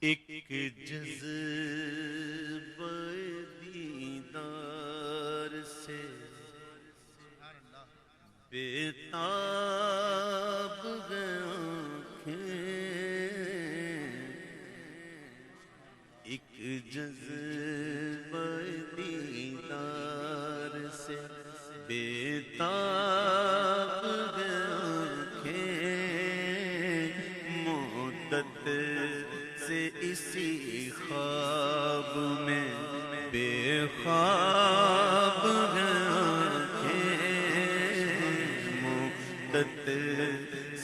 ایک جذبہ دیدار سے بےتاب گئیں آنکھیں، ایک جذبہ دیدار سے بےتاب گئیں آنکھیں، مدت سے اسی خواب میں بے خواب گئیں آنکھیں، مدت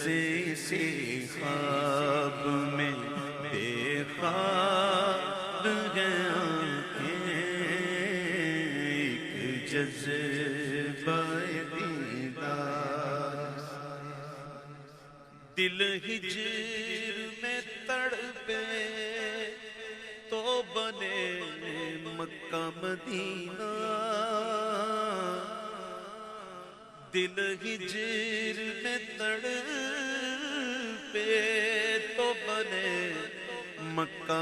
سے اسی خواب میں بے خواب گئیں آنکھیں، ایک جذبہ دیدار، دل ہجر میں تڑپے تو بنے مکہ مدینہ، دل ہجر میں تڑپے تو بنے مکہ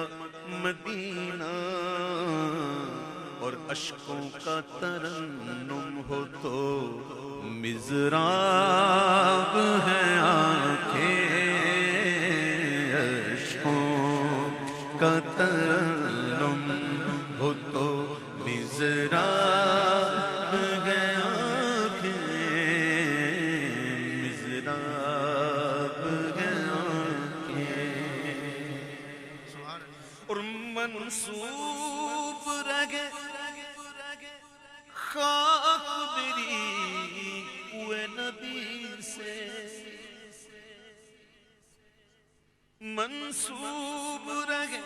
مدینہ، اور اشکوں کا ترنم ہو تو مضراب ہے آنکھیں، اشکوں کا ترنم ہو تو مضراب ہے آنکھیں، مضراب ہے آنکھیں، اور منسوب رہے خاک میری کوئے نبی سے، منسوب رہے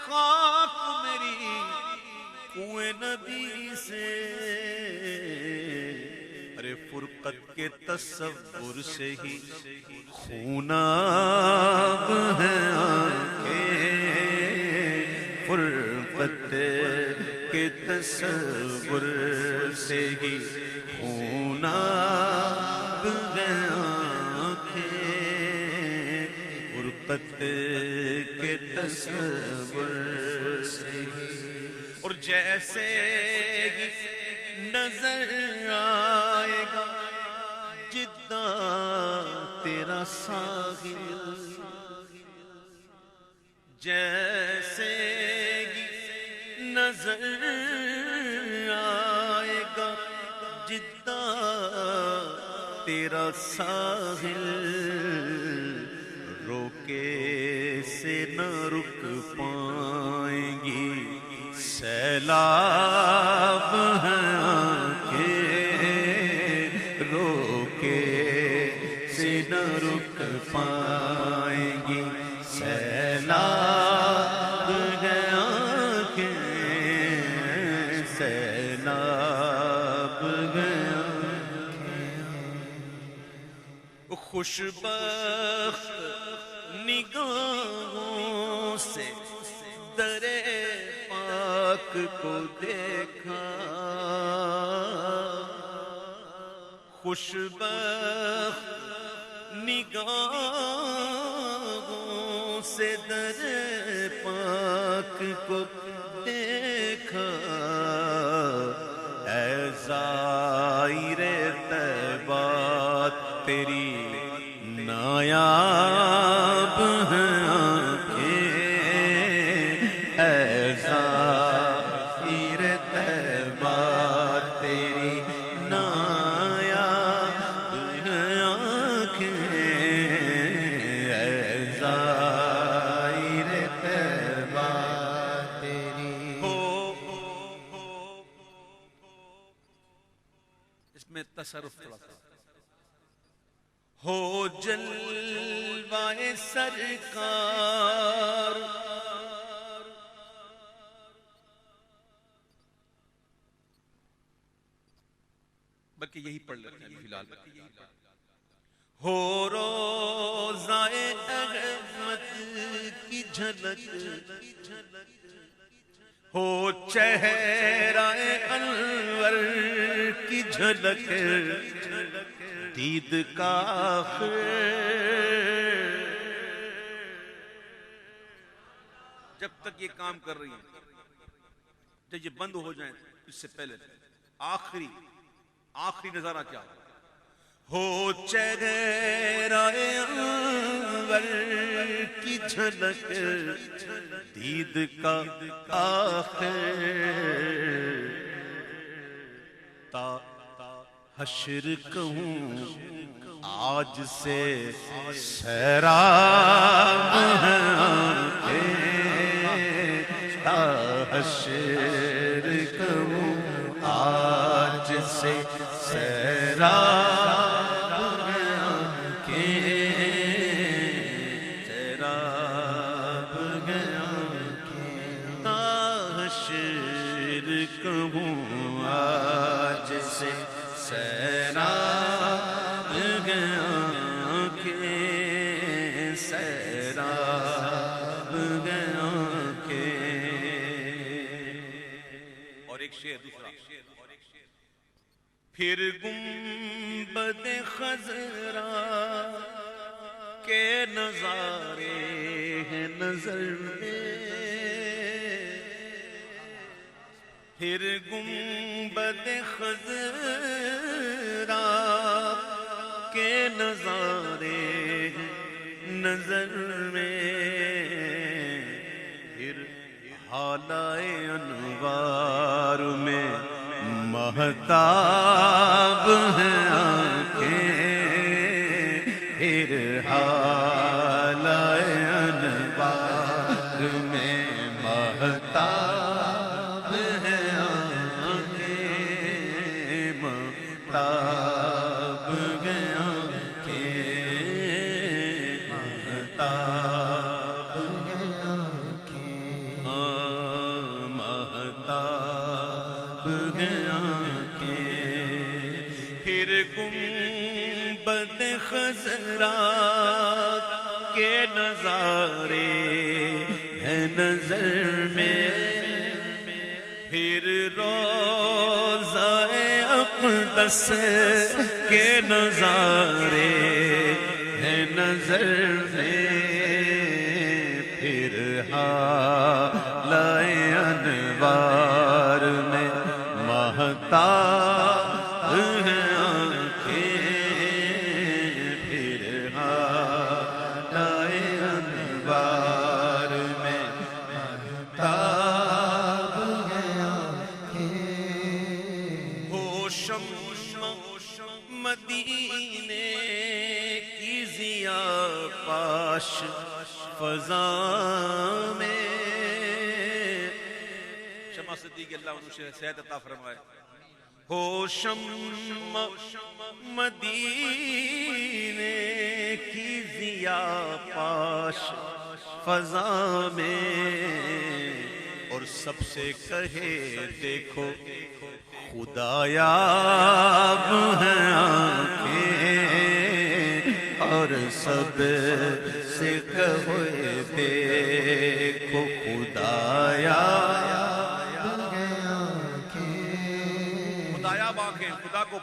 خاک میری کوئے نبی سے، ارے فرقت کے تصور سے ہی خوناب ہے آنکھیں، فرقت کے تصور سے ہی خوناب ہے آنکھیں، فرقت کے تصور سے ہی، اور جیسے ہی نظر آئے گا جدہ تیرا ساحل، جیسے ہی نظر آئے گا جدہ تیرا ساحل، روکے سے نہ رک پائیں گی سیلاب ہیں آنکھیں، روکے سے نہ رک پائیں گی سیلاب ہیں آنکھیں، سیلاب ہیں آنکھیں، خوش بخت نگاہوں سے در پاک کو دیکھا، خوش بخت نگاہوں سے در پاک کو دیکھا، اے زائر طیبہ تیری نایاب ہیں آنکھیں، اے زائر طیبہ تیری نایاب ہیں آنکھیں، اے زائر طیبہ تیری، اس میں تصرف تھوڑا سا، ہو جلوہ سرکار، بلکہ یہی پڑھ لیتے ہیں فی الحال، ہو روضہ احمد کی جھلک، ہو چہرہ انور کی جھلک، دید کا آخر جب تک یہ کام کر رہی ہیں، جب یہ بند ہو جائیں اس سے پہلے آخری نظارہ کیا ہو چہرہ انور کی جھلک دید کا آخر، تا حشر کہوں آج سے سیراب ہیں آنکھیں، تا حشر کہوں آج سے سیراب ہیں آنکھیں، سیراب ہیں آنکھیں، تا حشر کہوں آج سے سیراب ہیں آنکھیں، سیراب ہیں آنکھیں۔ اور ایک شعر دوسرا، پھر گنبد خضرا کے نظارے ہیں نظر میں، پھر گنبد خضرا کے نظارے ہیں نظر میں، پھر حالائے انوار میں مہتاب ہیں آنکھیں، پھر حالائے انوار میں مہتاب ہیں آنکھیں، مہتاب ہیں آنکھیں، مہتاب ہیں آنکھیں، مہتاب ہیں آنکھیں، پھر گنبد خضرا کے نظارے ہیں نظر میں، پھر روضہ اقدس کے نظارے ہیں نظر میں، پھر حالائے انوار میں مہتاب ہیں آنکھیں، پھر حالائے انوار میں مہتاب ہیں آنکھیں۔ ہو شمع مدینے کی ضیا پاش فضا میں، شمع صدیق اللہ عنہ سے صحت عطا فرمائے۔ ہو شمع مدینے کی ضیا پاش فضا میں، اور سب سے کہے دیکھو خدایاب ہیں آنکھیں، اور سب سے کہے دیکھو خدایاب ہیں آنکھیں، خدایاب آنکھیں، خدا کو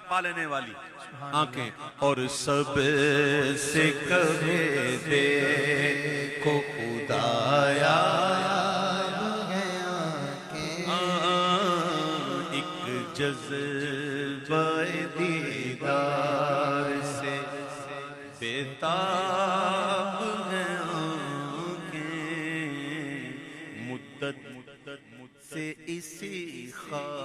پا لینے والی آنکھیں، اور سب سے کہے دیکھو خدایاب ہیں آنکھیں، ایک جذبہ دیدار سے بیتاب ہیں آنکھیں، مدت سے اسی خواب